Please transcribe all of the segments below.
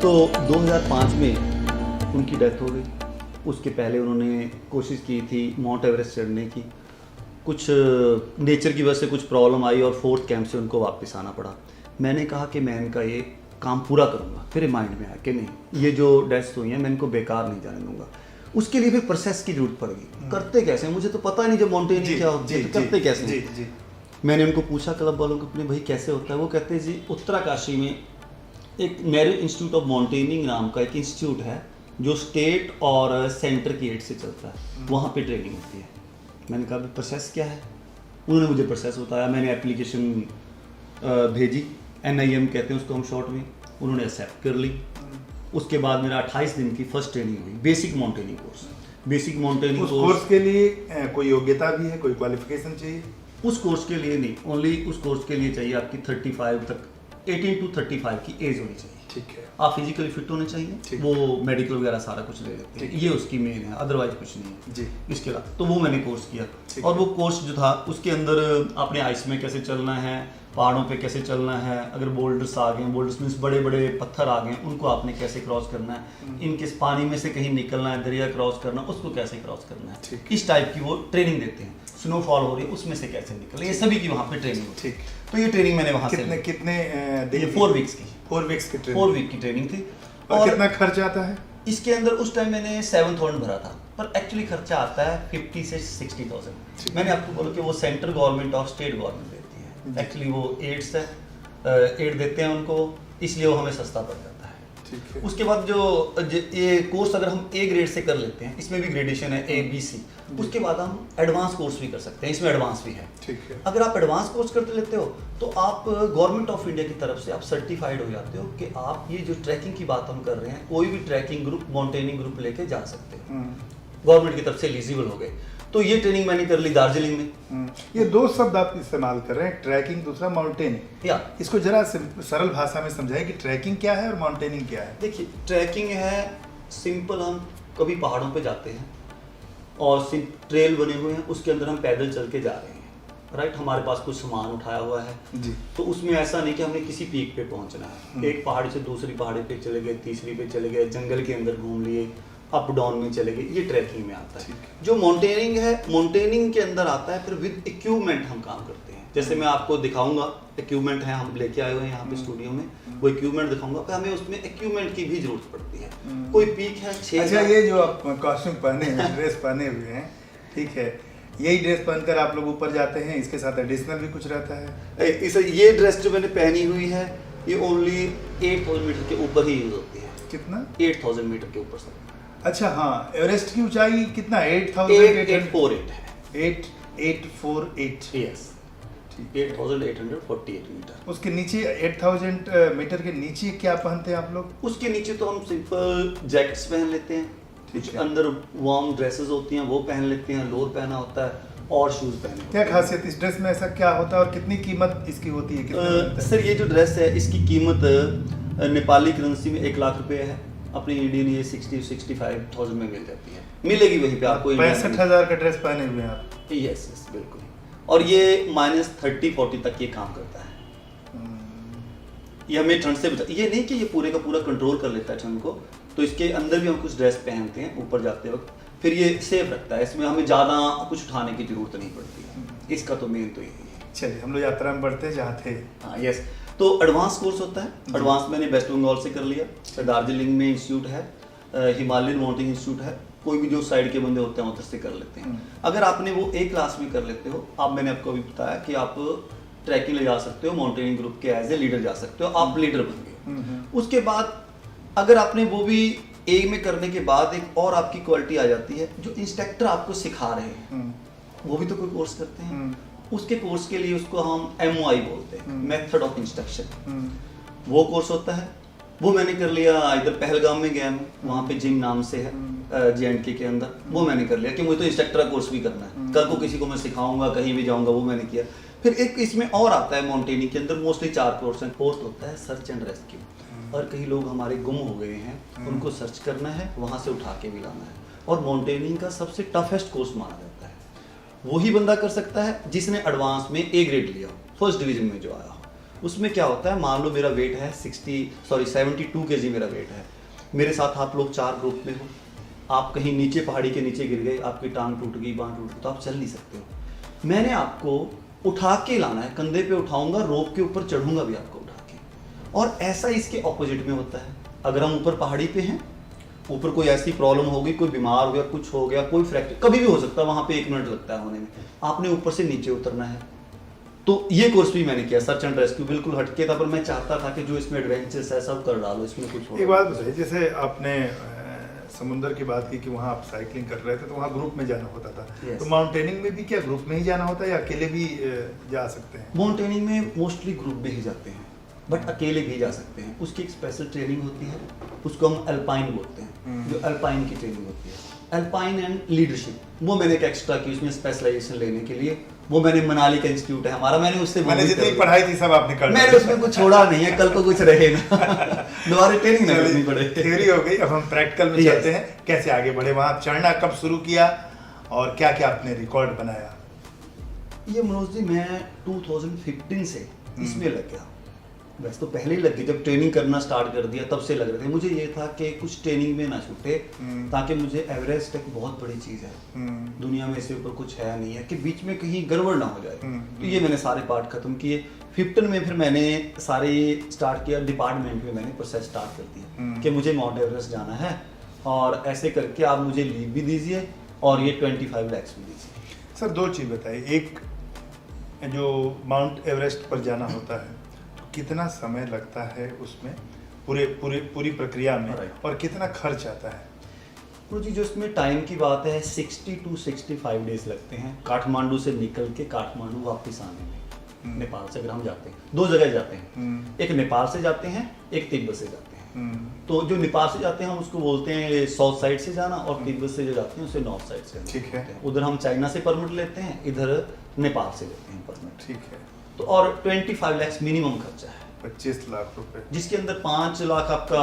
तो 2005 में उनकी डेथ हो गई। उसके पहले उन्होंने कोशिश की थी माउंट एवरेस्ट चढ़ने की, कुछ नेचर की वजह से कुछ प्रॉब्लम आई और 4th कैंप से उनको वापस आना पड़ा। मैंने कहा कि मैं इनका ये काम पूरा करूँगा। फिर माइंड में आया कि नहीं, ये जो डेथ्स हुई हैं मैं इनको बेकार नहीं जाने दूंगा। उसके लिए फिर प्रोसेस की जरूरत पड़ेगी। करते कैसे, मुझे तो पता नहीं जब माउंटेनिंग क्या होती है, तो करते कैसे। मैंने उनको पूछा क्लब वालों को, अपने भाई कैसे होता है। वो कहते हैं जी उत्तराकाशी में एक नेहरू इंस्टीट्यूट ऑफ माउंटेनिंग नाम का एक इंस्टीट्यूट है जो स्टेट और सेंटर की एड से चलता है, वहाँ पे ट्रेनिंग होती है। मैंने कहा प्रोसेस क्या है, उन्होंने मुझे प्रोसेस बताया। मैंने एप्लीकेशन भेजी, NIM कहते हैं उसको हम शॉर्ट में, उन्होंने एक्सेप्ट कर ली। उसके बाद मेरा 28 दिन की फर्स्ट ट्रेनिंग हुई, basic mountaineering course. Basic mountaineering course के लिए कोई योग्यता भी है, कोई क्वालिफिकेशन चाहिए? उस कोर्स के लिए नहीं, ओनली उस कोर्स के लिए चाहिए आपकी 35 तक, 18 to 35 की एज होनी चाहिए। ठीक है। आप फिजिकली फिट होने चाहिए, वो मेडिकल वगैरह सारा कुछ ले लेते हैं, ये उसकी मेन है, अदरवाइज कुछ नहीं है जी। इसके अलावा तो वो मैंने कोर्स किया। और वो कोर्स जो था उसके अंदर आपने आइस में कैसे चलना है, पहाड़ों पे कैसे चलना है, अगर बोल्डर्स आ गए, बोल्डर्स मीन्स बड़े बड़े पत्थर आ गए, उनको आपने कैसे क्रॉस करना है, इनके पानी में से कहीं निकलना है, दरिया क्रॉस करना, उसको कैसे क्रॉस करना है, इस टाइप की वो ट्रेनिंग देते हैं। स्नोफॉल हो रही है उसमें से कैसे निकले, ये सभी की वहाँ पे ट्रेनिंग होती है। ठीक। तो ये ट्रेनिंग मैंने वहाँ से कितने ये 4 वीक्स की 4 वीक्स की ट्रेनिंग 4 वीक की ट्रेनिंग थी। और कितना खर्च आता है इसके अंदर? उस टाइम मैंने 7,000 भरा था, पर एक्चुअली खर्चा आता है 50 से 60,000। मैंने आपको बोला कि वो सेंट्रल गवर्नमेंट और स्टेट गवर्नमेंट देती है, एक्चुअली वो एड्स है, एड देते हैं उनको, इसलिए वो हमें सस्ता पड़ जाता है। ठीक है। उसके बाद जो ये कोर्स अगर हम A ग्रेड से कर लेते हैं, इसमें भी ग्रेडेशन है A B C, उसके बाद हम एडवांस कोर्स भी कर सकते हैं, इसमें एडवांस भी है। ठीक है। अगर आप एडवांस कोर्स करते लेते हो तो आप गवर्नमेंट ऑफ इंडिया की तरफ से आप सर्टिफाइड हो जाते हो कि आप ये जो ट्रैकिंग की बात हम कर रहे हैं, कोई भी ट्रैकिंग ग्रुप, माउंटेनिंग ग्रुप लेके जा सकते हो, गवर्नमेंट की तरफ से एलिजिबल हो गए। तो ये ट्रेनिंग मैंने कर ली दार्जिलिंग में। ये 2 शब्द आप इस्तेमाल कर रहे हैं, ट्रैकिंग, दूसरा माउंटेनिंग। या इसको जरा सरल भाषा में समझाइए कि ट्रैकिंग क्या है और माउंटेनिंग क्या है। देखिए, ट्रैकिंग है सिंपल, हम कभी पहाड़ों पे जाते हैं और ट्रेल बने हुए हैं, उसके अंदर हम पैदल चल के जा रहे हैं, राइट। हमारे पास कुछ सामान उठाया हुआ है जी। तो उसमें ऐसा नहीं कि हमने किसी पीक पे पहुंचना है, एक पहाड़ी से दूसरी पहाड़ी पे चले गए, तीसरी पे चले गए, जंगल के अंदर घूम लिए, अप डाउन में चले गए, ये ट्रैकिंग में आता है। जो माउंटेनिंग है, माउंटेनिंग के अंदर आता है फिर विद इक्विपमेंट हम काम करते हैं। जैसे मैं आपको दिखाऊंगा, इक्विपमेंट है, हम लेके आए हुए हैं यहाँ पे स्टूडियो में, वो इक्विपमेंट दिखाऊंगा, फिर हमें उसमें इक्विपमेंट की भी जरूरत पड़ती है। कोई पीक है 6। अच्छा, ये जो आप कॉस्ट्यूम पहने हैं, ड्रेस पहने हुए हैं, ठीक है, यही ड्रेस पहनकर आप लोग ऊपर जाते हैं, इसके साथ एडिशनल भी कुछ रहता है? ये ड्रेस जो मैंने पहनी हुई है ये ओनली 8,000 मीटर के ऊपर ही यूज होती है। कितना? 8,000 मीटर के ऊपर से। अच्छा, हाँ। एवरेस्ट की ऊंचाई कितना? 8,848 है। 8,848। Yes, 8,848 metre. उसके नीचे 8,000 मीटर के नीचे क्या पहनते हैं आप लोग? उसके नीचे तो हम सिंपल जैकेट्स पहन लेते हैं, कुछ अंदर वार्म ड्रेसेस होती हैं वो पहन लेते हैं, लोअर पहना होता है और शूज पहने। क्या खासियत इस ड्रेस में, ऐसा क्या होता है और कितनी कीमत इसकी होती है? सर, ये जो ड्रेस है इसकी कीमत नेपाली करेंसी में 1 लाख रुपए है, अपनी इंडियन ये 60-65,000 में मिल जाती है, मिलेगी वहीं पे आपको। 65,000 का ड्रेस पहने हुए हैं आप? यस, बिल्कुल। और ये -30-40 तक ये काम करता है, ये हमें ठंड से बचा। ये नहीं कि ये पूरे का पूरा कंट्रोल कर लेता है ठंड को, तो इसके अंदर भी हम कुछ ड्रेस पहनते हैं ऊपर जाते वक्त, फिर ये सेफ रखता है, इसमें हमें ज़्यादा कुछ उठाने की जरूरत नहीं पड़ती है। इसका तो मेन तो यही है। चलिए, हम लोग यात्रा में बढ़ते जहाँ थे। हाँ, यस। तो एडवांस कोर्स होता है, एडवांस मैंने वेस्ट बंगाल से कर लिया, दार्जिलिंग में इंस्टीट्यूट है, हिमालयन माउंटेन इंस्टीट्यूट है, कोई भी जो साइड के बंदे होते हैं उधर से कर लेते हैं। अगर आपने वो A क्लास में कर लेते हो, आप, मैंने आपको अभी बताया कि आप ट्रैकिंग ले जा सकते हो, माउंटेनिंग ग्रुप के एज ए लीडर जा सकते हो, आप लीडर बन गए। उसके बाद अगर आपने वो भी A में करने के बाद एक और आपकी क्वालिटी आ जाती है, जो इंस्ट्रक्टर आपको सिखा रहे हैं वो भी तो कोई कोर्स करते हैं, उसके कोर्स के लिए उसको हम MOI बोलते हैं, मेथड ऑफ इंस्ट्रक्शन, वो कोर्स होता है। वो मैंने कर लिया, इधर पहलगाम में गया मैं, वहाँ पे जिम नाम से है JNK के अंदर, वो मैंने कर लिया कि मुझे तो इंस्ट्रक्टर का कोर्स भी करना है, कल को किसी को मैं सिखाऊंगा, कहीं भी जाऊंगा, वो मैंने किया। फिर एक इसमें और आता है माउंटेनिंग के अंदर, मोस्टली 4 कोर्स हैं। फोर्थ होता है सर्च एंड रेस्क्यू, और कई लोग हमारे गुम हो गए हैं, उनको सर्च करना है, वहाँ से उठा के भी लाना है। और माउंटेनिंग का सबसे टफेस्ट कोर्स माना जाता है, वही बंदा कर सकता है जिसने एडवांस में A ग्रेड लिया हो, फर्स्ट डिवीजन में जो आया हो। उसमें क्या होता है, मान लो मेरा वेट है 72 kg मेरा वेट है, मेरे साथ आप लोग 4 ग्रुप में हो, आप कहीं नीचे पहाड़ी के नीचे गिर गए, आपकी टांग टूट गई, बांह टूट गई, तो आप चल नहीं सकते हो। मैंने आपको उठा के लाना है, कंधे पे उठाऊंगा, रोप के ऊपर चढ़ूंगा भी आपको उठा के। और ऐसा इसके ऑपोजिट में होता है, अगर हम ऊपर पहाड़ी पे हैं, ऊपर कोई ऐसी प्रॉब्लम हो गई, कोई बीमार हो गया, कुछ हो गया, कोई फ्रैक्चर कभी भी हो सकता है, वहां पे 1 मिनट लगता है होने में, आपने ऊपर से नीचे उतरना है। तो ये कोर्स भी मैंने किया, सर्च एंड रेस्क्यू, बिल्कुल हटके था, पर मैं चाहता था कि जो इसमें एडवेंचर्स है सब कर डालो, इसमें कुछ हो। एक बात बताइए, जैसे आपने समुंदर की बात की कि वहाँ आप साइकिलिंग कर रहे थे, तो वहाँ ग्रुप में जाना होता था। Yes. तो माउंटेनिंग में भी क्या ग्रुप में ही जाना होता है या अकेले भी जा सकते हैं? माउंटेनिंग में मोस्टली ग्रुप में ही जाते हैं, बट अकेले भी जा सकते हैं। उसकी एक स्पेशल ट्रेनिंग होती है, उसको हम अल्पाइन बोलते हैं, जो अल्पाइन की ट्रेनिंग होती है, अल्पाइन एंड लीडरशिप, वो मैंने एक एक्स्ट्रा की उसमें स्पेशलाइजेशन लेने के लिए। वो मैंने मनाली का इंस्टीट्यूट है हमारा, मैंने उससे जितनी पढ़ाई थी सब आपने कर ली। मैंने उसमें कुछ छोड़ा नहीं है, कल को कुछ रहे ना दोबारा ट्रेनिंग नहीं करनी पड़े। थ्योरी हो गई, अब हम प्रैक्टिकल में चलते हैं। कैसे आगे बढ़े, वहाँ चढ़ना कब शुरू किया और क्या क्या आपने रिकॉर्ड बनाया? ये मनोज जी, मैं 2015 से इसमें लग गया। वैसे तो पहले ही लग गई, जब ट्रेनिंग करना स्टार्ट कर दिया तब से लग रहे थे। मुझे ये था कि कुछ ट्रेनिंग में ना छूटे, ताकि मुझे एवरेस्ट एक बहुत बड़ी चीज़ है, दुनिया में इससे ऊपर कुछ है नहीं है, कि बीच में कहीं गड़बड़ ना हो जाए। तो ये मैंने सारे पार्ट खत्म किए। 15 में फिर मैंने सारे स्टार्ट किया, डिपार्टमेंट में मैंने प्रोसेस स्टार्ट कर दिया कि मुझे माउंट एवरेस्ट जाना है, और ऐसे करके आप मुझे लीव भी दीजिए और ये 25 लाख भी दीजिए। सर, 2 चीज़ बताइए। एक, जो माउंट एवरेस्ट पर जाना होता है, कितना समय लगता है उसमें पूरी प्रक्रिया में, और कितना खर्च आता है? तो जी, जो इसमें टाइम की बात है, 60 to 65 डेज लगते हैं काठमांडू से निकल के काठमांडू वापस आने में। नेपाल से अगर हम जाते हैं, 2 जगह जाते हैं, एक नेपाल से जाते हैं, एक तिब्बत से जाते हैं। तो जो नेपाल से जाते हैं हम उसको बोलते हैं साउथ साइड से जाना, और तिब्बत से जो जाते हैं उसे नॉर्थ साइड से। ठीक है। उधर हम चाइना से परमिट लेते हैं, इधर नेपाल से लेते हैं परमिट। ठीक है। तो और 25 लाख मिनिमम खर्चा है, 25 लाख रुपए, जिसके अंदर 5 लाख आपका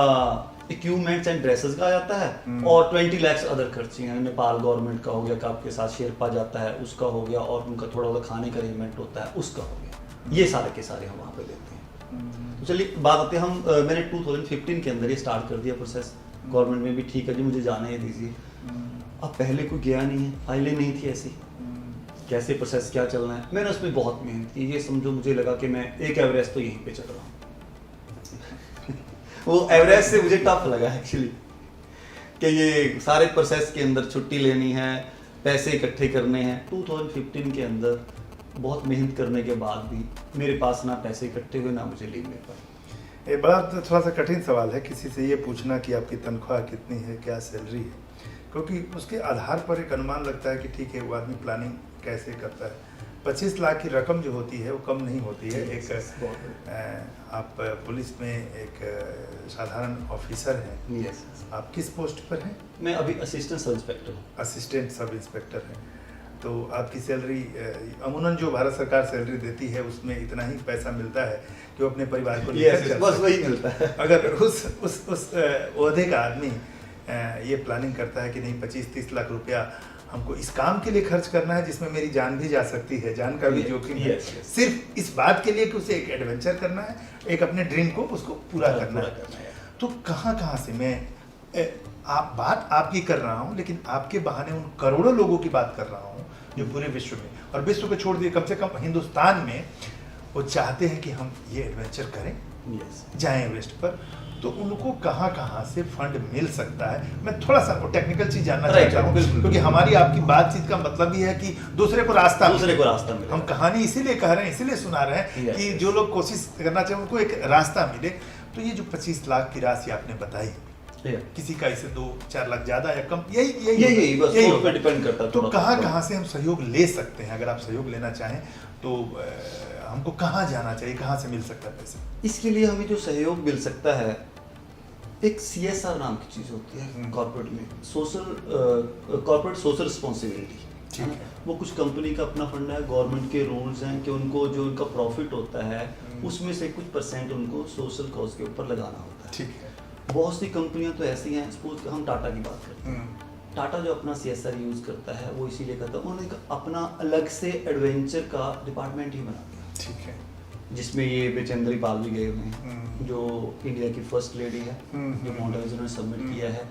इक्विपमेंट्स एंड ड्रेसेस का जाता है, और 20 लाख अदर खर्चे हैं। नेपाल गवर्नमेंट का हो गया, कि आपके साथ शेरपा जाता है उसका हो गया, और उनका थोड़ा बहुत खाने का अरेंजमेंट होता है उसका हो गया। ये सारे के सारे हम वहाँ पे देते हैं। तो चलिए बात आते हैं, हम मैंने 2015 के अंदर ये स्टार्ट कर दिया प्रोसेस। गवर्नमेंट में भी ठीक है जी, मुझे जाने दीजिए। अब पहले कोई गया नहीं है, फाइलें नहीं थी ऐसी, कैसे प्रोसेस क्या चलना है। मैंने उसमें बहुत मेहनत की। ये समझो मुझे लगा कि मैं एक एवरेस्ट तो यहीं पे चढ़ रहा हूँ वो एवरेस्ट से मुझे टफ लगा एक्चुअली, कि ये सारे प्रोसेस के अंदर छुट्टी लेनी है, पैसे इकट्ठे करने हैं। 2015 के अंदर बहुत मेहनत करने के बाद भी मेरे पास ना पैसे इकट्ठे हुए, ना मुझे लीव मिल पाई। ये बड़ा थोड़ा सा कठिन सवाल है किसी से ये पूछना कि आपकी तनख्वाह कितनी है, क्या सैलरी है, क्योंकि उसके आधार पर एक अनुमान लगता है कि ठीक है वो आदमी प्लानिंग कैसे करता है। 25 लाख की रकम जो होती है वो कम नहीं होती है। आप पुलिस में एक साधारण ऑफिसर हैं। यस। आप किस पोस्ट पर हैं? मैं अभी असिस्टेंट सब इंस्पेक्टर हूँ। असिस्टेंट सब इंस्पेक्टर हैं। तो आपकी सैलरी अमूमन जो भारत सरकार सैलरी देती है उसमें इतना ही पैसा मिलता है कि वो अपने परिवार को लेकर चलता है। बस वही मिलता है। अगर उस ओहदे का आदमी ये प्लानिंग करता है कि नहीं 25-30 लाख रुपया हमको इस काम के लिए खर्च करना है जिसमें मेरी जान भी जा सकती है, जान का भी जोखिम है, सिर्फ इस बात के लिए कि उसे एक एडवेंचर करना है, एक अपने ड्रीम को उसको पूरा करना है। तो कहाँ से मैं बात आपकी कर रहा हूँ, लेकिन आपके बहाने उन करोड़ों लोगों की बात कर रहा हूँ जो पूरे विश्व में, और विश्व को छोड़ दिए, कम से कम हिंदुस्तान में वो चाहते हैं कि हम ये एडवेंचर करें, जाएं एवरेस्ट पर। तो उनको कहाँ से फंड मिल सकता है? मैं थोड़ा सा वो टेक्निकल चीज जानना चाहता हूँ, क्योंकि हमारी आपकी बातचीत का मतलब ही है कि दूसरे को रास्ता मिले। हम कहानी इसीलिए कह रहे हैं, इसीलिए सुना रहे हैं कि जो लोग कोशिश करना चाहें उनको एक रास्ता मिले। तो ये जो 25 लाख की राशि आपने बताई, किसी का इसे 2-4 लाख ज्यादा या कम, यही डिपेंड करता है। तो कहाँ से हम सहयोग ले सकते हैं? अगर आप सहयोग लेना चाहें तो हमको कहाँ जाना चाहिए, कहाँ से मिल सकता है पैसा? इसके लिए हमें जो सहयोग मिल सकता है, एक CSR नाम की चीज़ होती है कॉर्पोरेट में, कॉर्पोरेट सोशल रिस्पॉन्सिबिलिटी। वो कुछ कंपनी का अपना फंड है, गवर्नमेंट के रूल्स हैं कि उनको जो उनका प्रॉफिट होता है उसमें से कुछ % उनको सोशल कॉज के ऊपर लगाना होता है। ठीक है। बहुत सी कंपनियां तो ऐसी हैं, सपोज हम टाटा की बात करते हैं, टाटा जो अपना CSR यूज़ करता है वो इसीलिए करता है, उन्होंने अपना अलग से एडवेंचर का डिपार्टमेंट ही बना दिया। ठीक है। जिसमें ये बेचेंद्री पाल भी गए हुए हैं, जो इंडिया की फर्स्ट लेडी है, जो मॉडल्स उन्होंने सबमिट किया है।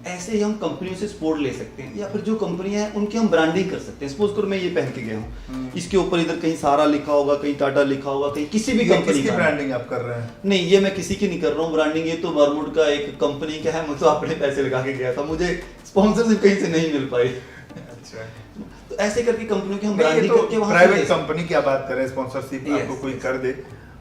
ऐसे ही हम कंपनियों से सपोर्ट ले सकते हैं, या फिर जो कंपनियां हैं उनकी हम ब्रांडिंग कर सकते हैं। सपोज करो मैं ये पहन के गया हूँ, इसके ऊपर इधर कहीं सारा लिखा होगा, कहीं टाटा लिखा होगा, कहीं किसी भी कंपनी की ब्रांडिंग आप कर रहे हैं? नहीं, ये मैं किसी की नहीं कर रहा हूँ ब्रांडिंग, ये तो बर्मुड का एक कंपनी का है। मैं तो अपने पैसे लगा के गया था, मुझे स्पॉन्सरशिप कहीं से नहीं मिल पाई। अच्छा, तो ऐसे करके कंपनियों की हम ब्रांडिंग करके वहां प्राइवेट कंपनी की बात करें, स्पॉन्सरशिप आपको कोई कर दे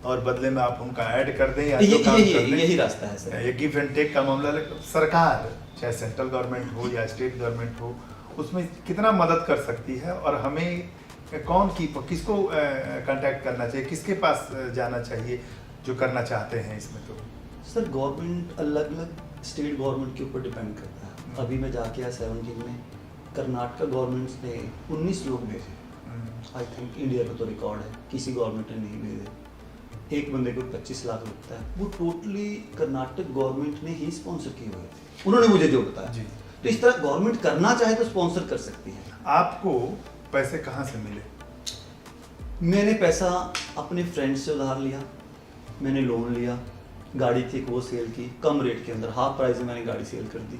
और बदले में आप उनका ऐड कर दें, या जो काम कर दें, यही रास्ता है सर। ये गिव एंड टेक का मामला सरकार, चाहे सेंट्रल गवर्नमेंट हो या स्टेट गवर्नमेंट हो, उसमें कितना मदद कर सकती है, और हमें किसको कांटेक्ट करना चाहिए, किसके पास जाना चाहिए जो करना चाहते हैं इसमें? तो सर गवर्नमेंट अलग अलग स्टेट गवर्नमेंट के ऊपर डिपेंड करता है। अभी मैं जाके आया 17 में, कर्नाटक गवर्नमेंट ने 19 लोग भेजे। आई थिंक इंडिया का तो रिकॉर्ड है, किसी गवर्नमेंट ने नहीं भेजे। एक बंदे को 25 लाख लगता है, वो टोटली कर्नाटक गवर्नमेंट ने ही स्पॉन्सर किए हुए थे, उन्होंने मुझे जो बताया जी। तो इस तरह गवर्नमेंट करना चाहे तो स्पॉन्सर कर सकती है। आपको पैसे कहाँ से मिले? मैंने पैसा अपने फ्रेंड से उधार लिया, मैंने लोन लिया, गाड़ी थी वो सेल की, कम रेट के अंदर, हाफ प्राइस में मैंने गाड़ी सेल कर दी।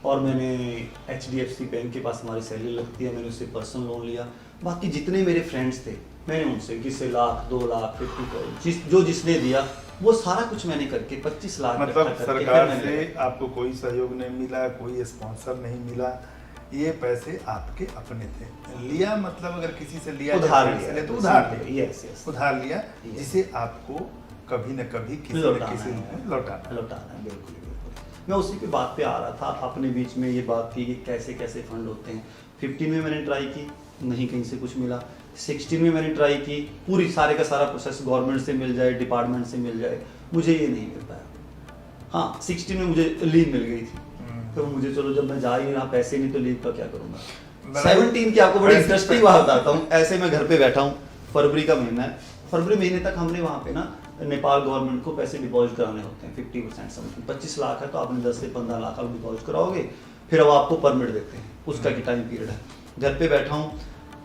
और मैंने HDFC बैंक के पास हमारी सैलरी लगती है, मैंने उससे पर्सनल लोन लिया। बाकी जितने मेरे फ्रेंड्स थे, मैंने उनसे किसी लाख 2 लाख 50 करोड़ जिसने दिया वो सारा कुछ मैंने करके 25 लाख। मतलब सरकार से आपको कोई सहयोग नहीं मिला, कोई स्पॉन्सर नहीं मिला, ये पैसे आपके अपने थे। लिया मतलब अगर किसी से लिया, उधार लिया तो उधार लिया, यस उधार लिया, जिसे आपको कभी न कभी किसी न किसी में लौटाना। बिल्कुल। मैं उसी पे बात पे आ रहा था, अपने बीच में ये बात थी कि कैसे कैसे फंड होते हैं। 15 में मैंने ट्राई की, नहीं कहीं से कुछ मिला। 16 में मैंने ट्राई की, पूरी सारे का सारा प्रोसेस गवर्नमेंट से मिल जाए, डिपार्टमेंट से मिल जाए, मुझे ये नहीं मिल पाया। हाँ 16 में मुझे लीव मिल गई थी, तो मुझे चलो जब मैं जा ही रहा, पैसे नहीं तो लीव का क्या करूँगा। 17 की आपको बड़ी इंटरेस्टिंग बात बताता हूँ। ऐसे मैं घर पे बैठा हूँ, फरवरी का महीना है, फरवरी महीने तक हमने वहाँ पे ना नेपाल गवर्नमेंट को पैसे डिपॉजिट कराने होते हैं 50% समथिंग। 25 लाख है तो आपने 10 से 15 लाख आप डिपॉजिट कराओगे, फिर अब आपको परमिट देते हैं, उसका की टाइम पीरियड है। घर पे बैठा हूँ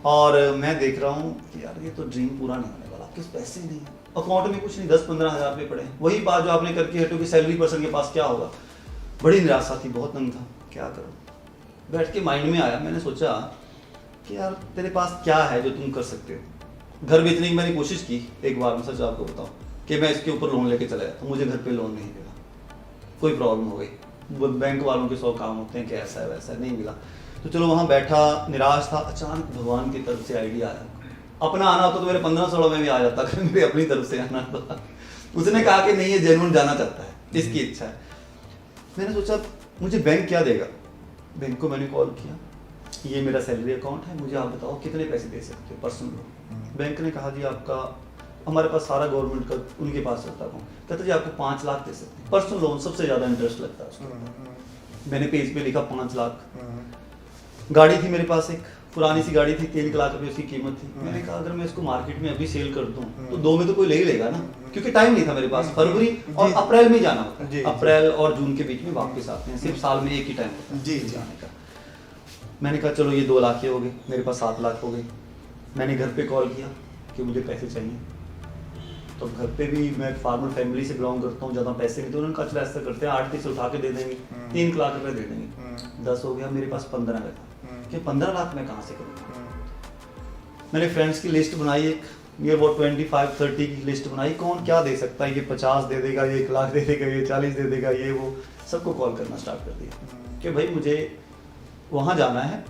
और मैं देख रहा हूँ कि यार ये तो ड्रीम पूरा नहीं होने वाला, आपके पैसे नहीं, अकाउंट में कुछ नहीं, 10-15 हज़ार रुपये पड़े। वही बात जो आपने करके हटो कि सैलरी पर्सन के पास क्या होगा। बड़ी निराशा थी, बहुत तंग था, क्या करूँ। बैठ के माइंड में आया, मैंने सोचा कि यार तेरे पास क्या है जो तुम कर सकते हो। घर बेचने की मैंने कोशिश की एक बार, मैं सच आपको बताऊँ कि मैं इसके ऊपर लोन लेके चला गया, तो मुझे घर पे लोन नहीं मिला, कोई प्रॉब्लम हो गई। बैंक वालों के 100 काम होते हैं कि ऐसा है वैसा है, नहीं मिला। तो चलो वहाँ बैठा, निराश था। अचानक भगवान की तरफ से आइडिया आया, अपना आना होता तो मेरे 15-16 में भी आ जाता, अगर मेरे अपनी तरफ से आना था। उसने कहा कि नहीं ये जेन्युइन जाना चाहता है, इसकी इच्छा है। मैंने सोचा मुझे बैंक क्या देगा। बैंक को मैंने कॉल किया, ये मेरा सैलरी अकाउंट है, मुझे आप बताओ कितने पैसे दे सकते हो पर्सनल लोन। बैंक ने कहा जी आपका, हमारे पास सारा गवर्नमेंट का उनके पास रहता है, कहते जी आपको 5 लाख दे सकते हैं पर्सनल लोन, सबसे ज़्यादा इंटरेस्ट लगता है उसको। मैंने पेज पे लिखा 5 लाख। गाड़ी थी मेरे पास, एक पुरानी सी गाड़ी थी, 3 लाख रुपए उसकी कीमत थी। मैंने कहा अगर मैं इसको मार्केट में अभी सेल कर दूं तो 2 में तो कोई ले ही लेगा ना, क्योंकि टाइम नहीं था मेरे पास। फरवरी और अप्रैल में जाना होता है, अप्रैल और जून के बीच में वापस आते हैं, सिर्फ साल में एक ही टाइम होता है जाने का। मैंने कहा चलो ये 2 लाख ही हो गए, मेरे पास 7 लाख हो गए। मैंने घर पे कॉल किया कि मुझे पैसे चाहिए। तो घर पे भी मैं फार्मर फैमिली से बिलोंग करता हूँ, ज़्यादा पैसे नहीं, तो उन्होंने कहा चलो ऐसा करते हैं 8 से उठा के दे देंगे, 3 लाख रुपए दे देंगे। 10 हो गया, मेरे पास 15 बचा कि 15 लाख मैं कहाँ से करूँगा। मैंने फ्रेंड्स की लिस्ट बनाई, एक नियर अबाउट 25-30 की लिस्ट बनाई, कौन क्या दे सकता है, ये 50 दे देगा, ये 1 लाख दे देगा, ये 40 दे देगा, ये वो, सबको कॉल करना स्टार्ट कर दिया कि भाई मुझे वहाँ जाना है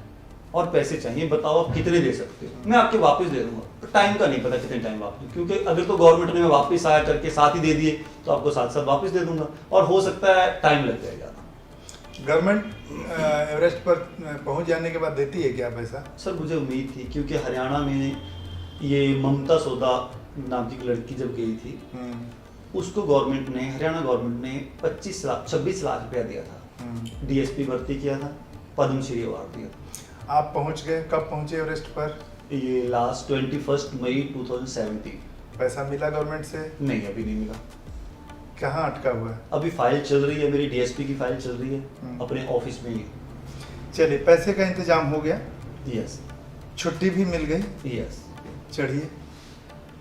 और पैसे चाहिए, बताओ आप कितने दे सकते हो, मैं आपके वापस दे दूंगा। टाइम का नहीं पता कितने टाइम वापस, क्योंकि अगर तो गवर्नमेंट ने मैं वापस आया करके साथ ही दे दिए तो आपको साथ साथ वापस दे दूंगा, और हो सकता है टाइम लग जाएगा। गवर्नमेंट एवरेस्ट पर पहुंच जाने के बाद देती है क्या पैसा? सर मुझे उम्मीद थी, क्योंकि हरियाणा में ये ममता सोदा नाम की लड़की जब गई थी, उसको गवर्नमेंट ने, हरियाणा गवर्नमेंट ने 26 लाख रुपया दिया था, DSP भर्ती किया था, पद्मश्री अवार्ड दिया था। आप पहुंच गए, कब पहुंचे एवरेस्ट पर? ये लास्ट 21 मई 2017। पैसा मिला गवर्नमेंट से? नहीं, अभी नहीं मिला। कहाँ अटका हुआ है? अभी फाइल चल रही है, मेरी DSP की फाइल चल रही है अपने ऑफिस में ही। चलिए, पैसे का इंतजाम हो गया? यस। छुट्टी भी मिल गई? यस। चढ़िए।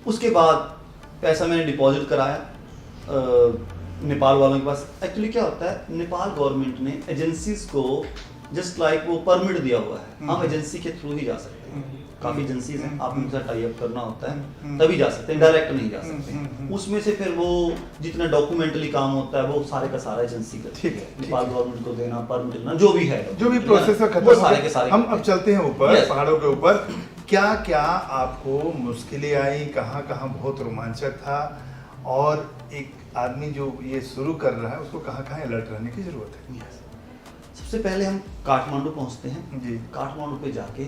उसके बाद पैसा मैंने डिपॉजिट कराया नेपाल वालों के पास। एक्चुअली क्या होता है, नेपाल गवर्नमेंट ने एजेंसीज को जस्ट लाइक वो परमिट दिया हुआ है, हम एजेंसी के थ्रू ही जा सकते हैं। काफी एजेंसीज हैं, आप उनसे टाई अप करना होता है तभी जा सकते हैं, डायरेक्ट नहीं जा सकते। उसमें से फिर वो जितना डॉक्यूमेंटली काम होता है वो सारे का सारा एजेंसी करती है, नेपाल गवर्नमेंट को देना, परमिट देना, जो भी है, जो भी प्रोसेस है वो सारे के सारे। हम अब चलते हैं ऊपर पहाड़ों के ऊपर। क्या क्या आपको मुश्किलें आई, कहाँ कहाँ बहुत रोमांचक था, और एक आदमी जो ये शुरू कर रहा है उसको कहाँ कहाँ अलर्ट रहने की जरूरत है? सबसे पहले हम काठमांडू पहुंचते हैं जी। काठमांडू पे जाके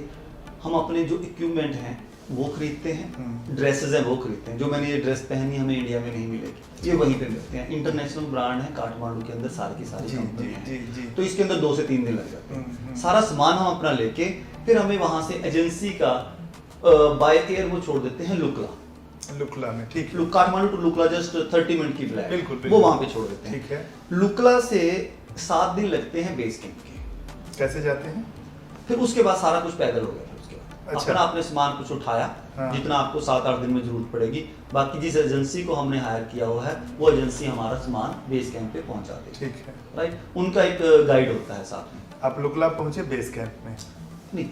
हम अपने जो इक्विपमेंट हैं वो खरीदते हैं, ड्रेसेस हैं वो खरीदते हैं। जो मैंने ये ड्रेस पहनी हमें इंडिया में नहीं मिलेगी, ये वहीं पे मिलते हैं। इंटरनेशनल ब्रांड है काठमांडू के अंदर, सारी की सारी कंपनियां हैं, तो इसके अंदर 2 से 3 दिन लग जाते हैं। सारा सामान हम अपना लेके फिर हमें वहां से एजेंसी का बाय एयर वो छोड़ देते हैं लुकला में। ठीक है, Kathmandu to Lukla just 30 minute की फ्लाइट, बिल्कुल वो वहां पे छोड़ देते हैं। ठीक है। लुकला से 7 दिन लगते हैं बेस कैंप के। कैसे जाते हैं? फिर उसके बाद सारा कुछ पैदल हो गया। फिर उसके बाद अच्छा। अपना आपने सामान कुछ उठाया, हाँ। जितना आपको 7-8 दिन में जरूरत पड़ेगी। बाकी जिस एजेंसी को हमने हायर किया हुआ है वो एजेंसी हमारा सामान बेस कैंप पे पहुंचा देती है। ठीक है, राइट। उनका एक गाइड होता है साथ में। आप लुकला पहुंचे बेस कैंप में? नहीं,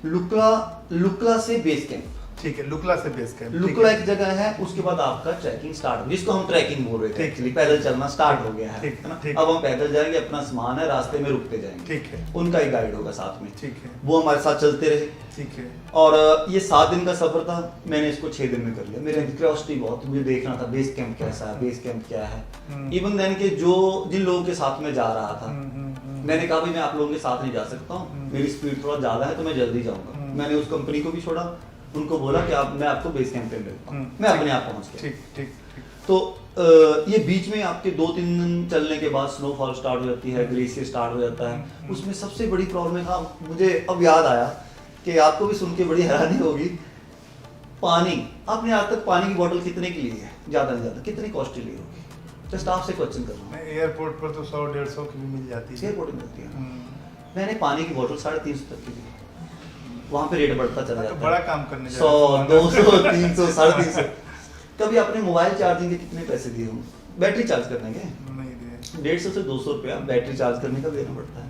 लुकला से बेस कैंप। ठीक है, लुकला से बेस कैंप। लुकला एक जगह है, उसके बाद आपका ट्रैकिंग स्टार्ट, जिसको हम ट्रैकिंग बोल रहे थे, एक्चुअली पैदल चलना स्टार्ट हो गया है ना। अब हम पैदल जाएंगे, अपना सामान है, रास्ते में रुकते जाएंगे। ठीक है, उनका एक गाइड होगा साथ में। ठीक है, वो हमारे साथ चलते रहे। ठीक है। और ये 7 दिन का सफर था, मैंने इसको 6 दिन में कर लिया। मेरे क्यूरियोसिटी बहुत, मुझे देखना था बेस कैंप कैसा है, बेस कैंप क्या है। इवन देन के जो जिन लोगों के साथ में जा रहा था, मैंने कहा भाई मैं आप लोगों के साथ नहीं जा सकता हूँ, मेरी स्पीड थोड़ा ज्यादा है तो मैं जल्दी जाऊंगा। मैंने उस कंपनी को भी छोड़ा, उनको बोला कि मैं आपको बेस कैंप पे मिलता हूँ, मैं अपने आप पहुंच गया। ठीक ठीक ठीक। तो ये बीच में आपके 2-3 दिन चलने के बाद स्नोफॉल स्टार्ट हो जाती है, ग्लेशियर स्टार्ट हो जाता है। उसमें सबसे बड़ी प्रॉब्लम था, मुझे अब याद आया कि आपको भी सुन के बड़ी हैरानी होगी, पानी। आपने आज तक पानी की बोतल कितने की ली है, ज्यादा से ज्यादा कितनी कॉस्टली ली होगी? जस्ट आपसे क्वेश्चन कर रहा हूँ। एयरपोर्ट पर तो 100-150 की भी मिल जाती है। एयरपोर्ट में मिलती है। मैंने पानी की बोतल 350 तक की ली, वहाँ पे रेट बढ़ता चला जाता है। बड़ा काम करने 100, 200, 300, 350। कभी अपने मोबाइल चार्जिंग के कितने पैसे दिए होंगे? बैटरी चार्ज करने के नहीं दिए। 150 से 200 रुपया बैटरी चार्ज करने का देना पड़ता है।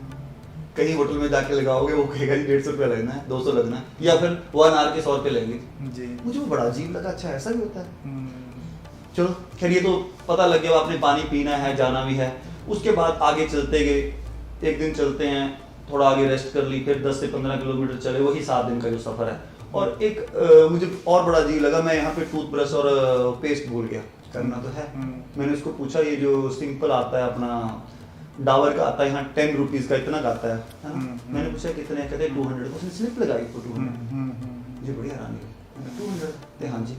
कहीं होटल में जाके लगाओगे वो कहेगा जी 150 रुपया लगना है, 200 लगना है, या फिर 1 आवर के 100 रुपये लगेंगे जी। मुझे वो बड़ा अजीब लगा, अच्छा ऐसा भी होता है। चलो खैर, ये तो पता लग गया आपने पानी पीना है, जाना भी है। उसके बाद आगे चलते गए, एक दिन चलते हैं, थोड़ा आगे रेस्ट कर ली, फिर 10 से 15 किलोमीटर चले, वही 7 दिन का जो सफर है। और एक मुझे और बड़ा अजीब लगा, मैं यहाँ पे टूथब्रश और पेस्ट भूल गया, करना तो है। मैंने उसको पूछा, ये जो सिंपल आता है अपना डाबर का आता है यहाँ 10 रुपीज का, इतना का आता है ना। मैंने पूछा कितने, कहते 200। उसने स्लिप लगाई तो 200। मुझे बड़ी हैरानी हुई, 200? हाँ जी।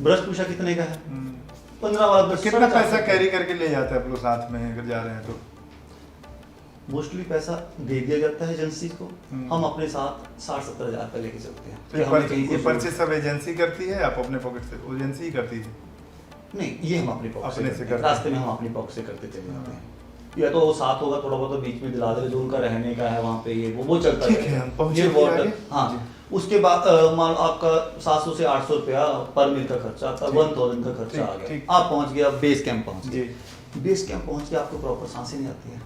ब्रश पूछा कितने का है, 15 वाला ब्रश। कितना पैसा कैरी करके ले जाते हैं आप लोग साथ में अगर जा रहे हैं तो? मोस्टली पैसा दे दिया जाता है एजेंसी को, हम अपने साथ 60-70 हज़ार रुपये लेके चलते हैं। तो ये परचेज सब एजेंसी करती है, आप अपने पॉकेट से? एजेंसी ही करती है? नहीं, ये हम अपनी पॉकेट अपने से से करते हैं। रास्ते में हम अपनी पॉकेट से करते चले जाते हैं। या तो वो साथ होगा, थोड़ा बहुत बीच में दिला दे, जो उनका रहने का है वहाँ पे, ये वो चलता ठीक है। हम पहुंचे वाटर। हाँ, उसके बाद मान आपका 700 से 800 रुपया पर मील का खर्चा आता है, 1000 का खर्चा आ गया। आप पहुंच गया बेस कैंप, पहुंच गए। बेस कैंप पहुंच के आपको प्रॉपर सांसें नहीं आती है।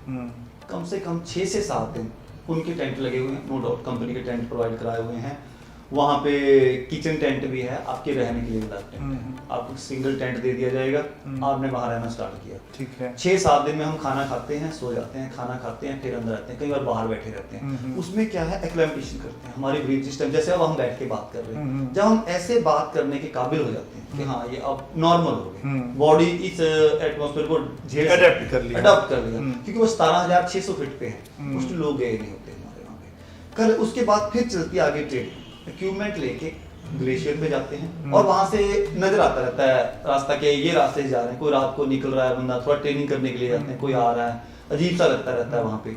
कम से कम 6 से 7 दिन उनके टेंट लगे हुए हैं, नो डाउट कंपनी के टेंट प्रोवाइड कराए हुए हैं। वहाँ पे किचन टेंट भी है, आपके रहने के लिए अलग टेंट है। आपको सिंगल टेंट दे दिया जाएगा, आपने वहाँ रहना स्टार्ट किया। ठीक है। 6-7 दिन में हम खाना खाते हैं, सो जाते हैं, खाना खाते हैं, फिर अंदर आते हैं, कई बार बाहर बैठे रहते हैं। उसमें क्या है, एक्लेमेटेशन करते हैं, हमारी ब्रीथ सिस्टम, जैसे अब हम बैठ के बात कर रहे हैं, जब हम ऐसे बात करने के काबिल हो जाते हैं कि हाँ ये अब नॉर्मल हो गए, बॉडी इस एटमॉस्फेयर को अडॉप्ट कर लिया, क्योंकि वो 17,600 फीट पे है। कुछ लोग गए नहीं होते हमारे वहाँ पे। कल उसके बाद फिर चलती आगे ट्रेन, इक्विपमेंट लेके ग्लेशियर पे जाते हैं, और वहां से नजर आता रहता है रास्ता के ये रास्ते से जा रहे हैं, कोई रात को निकल रहा है बंदा, थोड़ा ट्रेनिंग करने के लिए जाते हैं, कोई आ रहा है, अजीब सा लगता रहता है वहाँ पे।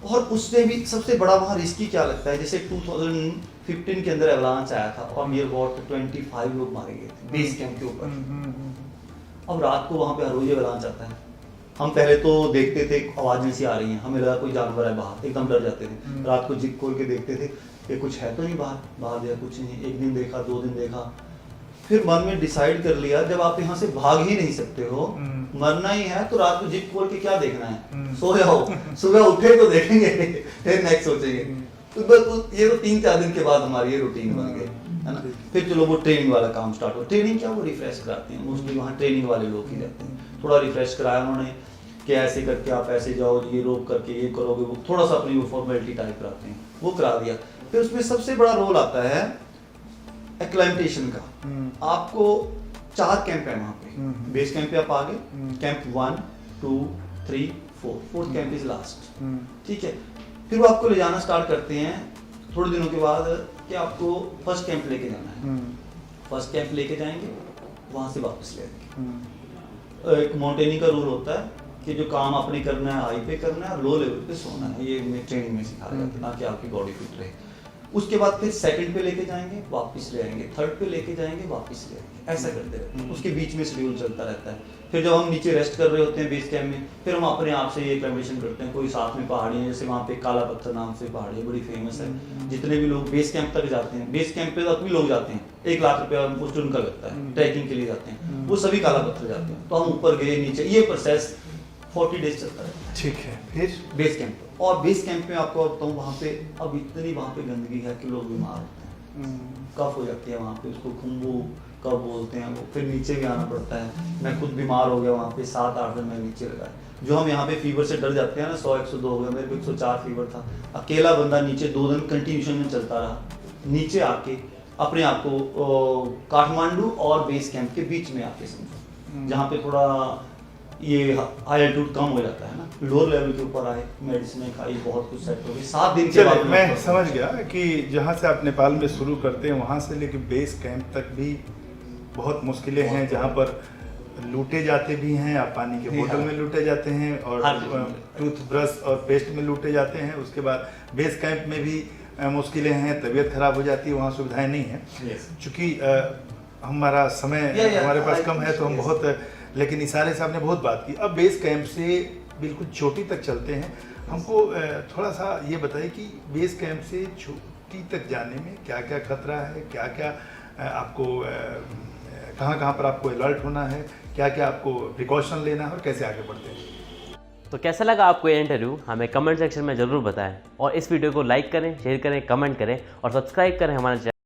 और उससे भी सबसे बड़ा वहाँ रिस्की क्या लगता है, जैसे 2015 के अंदर एवलांच आया था और नियर अबाउट 25 लोग मारे गए थे बेस कैंप के ऊपर। अब रात को वहाँ पे हर रोज एवलांच आता है, हम पहले तो देखते थे आवाजें सी आ रही हैं, हमें लगा कोई जानवर है बाहर, एकदम डर जाते थे। रात को जिग खोल के देखते थे कि कुछ है तो नहीं बाहर या कुछ नहीं। एक दिन देखा, 2 दिन देखा, फिर मन में डिसाइड कर लिया, जब आप यहाँ से भाग ही नहीं सकते हो, मरना ही है, तो रात को जिप खोल के क्या देखना है, सो जाओ, सुबह उठे तो देखेंगे, फिर नेक्स्ट सोचेंगे। तो बस ये तो 3-4 दिन के बाद हमारी ये रूटीन बन गई, है ना। फिर चलो वो ट्रेनिंग वाला काम स्टार्ट हो। ट्रेनिंग क्या, वो रिफ्रेश कराते हैं, मोस्टली वहाँ ट्रेनिंग वाले लोग ही रहते हैं। थोड़ा रिफ्रेश कराया उन्होंने कि ऐसे करके आप ऐसे जाओ, ये रोक करके ये करोगे, वो थोड़ा सा अपनी वो फॉर्मेलिटी टाइप कराते हैं, वो करा दिया। फिर उसमें सबसे बड़ा रोल आता है एक्लाइमेटेशन का। आपको 4 कैंप है वहाँ पे। बेस कैंप पे आप आ गए, camp 1, 2, 3, 4, 4th camp is last, ठीक है। फिर वो आपको ले जाना स्टार्ट करते हैं थोड़े दिनों के बाद कि आपको फर्स्ट कैंप लेके जाना है। फर्स्ट कैंप लेके जाएंगे, वहाँ से वापस ले आएंगे। एक माउंटेनिंग का रूल होता है कि जो काम आपने करना है हाई पे करना है और लो लेवल पे सोना है, ये मैं ट्रेनिंग में सिखाया जाता है ताकि आपकी बॉडी फिट रहे। उसके बाद फिर सेकंड पे लेके जाएंगे, वापस ले आएंगे, थर्ड पे लेके जाएंगे, वापस ले आएंगे, ऐसा करते रहते हैं। उसके बीच में शेड्यूल चलता रहता है। फिर जब हम नीचे रेस्ट कर रहे होते हैं बेस कैंप में, फिर हम अपने आप से ये एक्लाइमेशन करते हैं। कोई साथ में पहाड़ी है, जैसे वहाँ पे काला पत्थर नाम से पहाड़ी है, बड़ी फेमस है। जितने भी लोग बेस कैंप तक जाते हैं, बेस कैंप पे तक भी लोग जाते हैं, 1 लाख रुपया उनको उनका लगता है, ट्रैकिंग के लिए जाते हैं, वो सभी काला पत्थर जाते हैं। तो हम ऊपर गए, नीचे, ये प्रोसेस 40 डेज चलता है। ठीक है। फिर बेस कैंप, और बेस कैंप में आपको बताऊँ वहाँ पे अब इतनी वहाँ पे गंदगी है कि लोग बीमार होते हैं, कफ हो जाती है वहाँ पे, उसको खुम्बू कब बोलते हैं वो। फिर नीचे भी आना पड़ता है। मैं खुद बीमार हो गया वहाँ पे, 7-8 दिन मैं नीचे लगा। जो हम यहाँ पे फीवर से डर जाते हैं ना, 100-102 हो गया, मेरे को 104 फीवर था। अकेला बंदा नीचे 2 दिन कंटिन्यूशन में चलता रहा, नीचे आके अपने आप को काठमांडू और बेस कैंप के बीच में आके समझो, जहाँ पे थोड़ा ये हाई एल्टीट्यूड कम हो जाता है ना, लोअर लेवल के ऊपर आए, मेडिसिन खाई, बहुत कुछ सेट हो गई। 7 दिन के बाद मैं समझ गया कि जहाँ से आप नेपाल में शुरू करते हैं वहाँ से लेके बेस कैंप तक भी बहुत मुश्किलें हैं, जहाँ पर लूटे जाते भी हैं, आप पानी के बोतल में लूटे जाते हैं, और टूथब्रश और पेस्ट में लूटे जाते हैं। उसके बाद बेस कैंप में भी मुश्किलें हैं, तबीयत खराब हो जाती है, वहाँ सुविधाएं नहीं हैं। चूँकि हमारा समय हमारे पास कम है तो हम बहुत, लेकिन इशारे से आपने बहुत बात की। अब बेस कैंप से बिल्कुल चोटी तक चलते हैं। हमको थोड़ा सा ये बताइए कि बेस कैंप से चोटी तक जाने में क्या क्या खतरा है, क्या क्या आपको कहाँ कहाँ पर आपको अलर्ट होना है, क्या क्या आपको प्रिकॉशन लेना है, और कैसे आगे बढ़ते हैं। तो कैसा लगा आपको ये इंटरव्यू, हमें कमेंट सेक्शन में ज़रूर बताएं, और इस वीडियो को लाइक करें, शेयर करें, कमेंट करें और सब्सक्राइब करें हमारे चैनल।